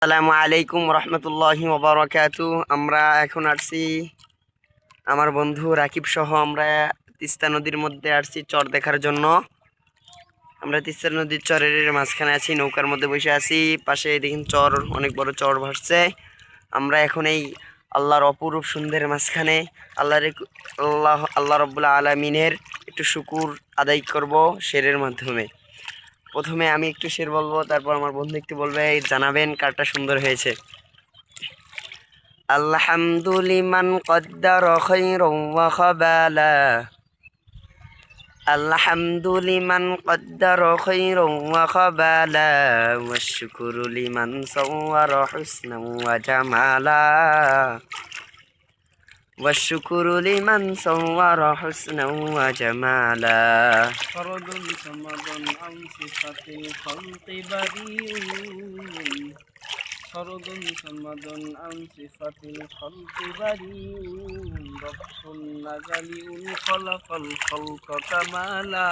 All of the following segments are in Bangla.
আসসালামু আলাইকুম রহমতুল্লাহি ওবারাকাতু। আমরা এখন আসছি আমার বন্ধু রাকিব সহ আমরা তিস্তা নদীর মধ্যে আসছি চর দেখার জন্য। আমরা তিস্তা নদীর চরের মাঝখানে আছি, নৌকার মধ্যে বসে আছি। পাশে দেখুন চর, অনেক বড় চর ভাসছে। আমরা এখন এই আল্লাহর অপরূপ সুন্দর মাঝখানে আল্লাহ রব্বুল আলামিনের একটু শুকুর আদায় করব শেরের মাধ্যমে। প্রথমে আমি একটু শের বলবো, তারপর আমার বন্ধু একটু বলবে, জানাবেন কারটা সুন্দর হয়েছে। আলহামদুলিমান কদ্দার খায়রান ওয়া খাবালা, আলহামদুলিমান কদ্দার খায়রান ওয়া খাবালা, ওয়াশ শুকরু লিমান সাওয়ারা হুসনান ওয়া জামালা, ওয়াশ শুকরু লিমান সাওয়ারা হুসনান ওয়া জামালা। ফরদুন সমাদন আন সিফাতিল খালকি বারিউন, ফরদুন সমাদন আন সিফাতিল খালকি বারিউন, রব্বুন নাজালিউন খলাকাল খালকা কামালা,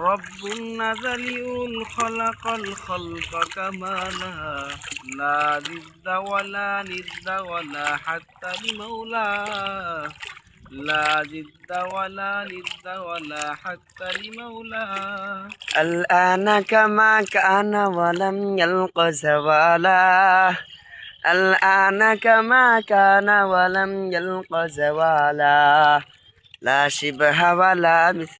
রব্বুন নাজালিউন খলাকাল খালকা কামালা, লা জিদ্দা ওয়ালা নিদ্দা ওয়ালা হাত্তা লিমাওলা, لا جد ولا ند ولا حتى لمولاه. الآن كما كان ولم يلق زوالا، الآن كما كان ولم يلق زوالا، لا شبه ولا مثل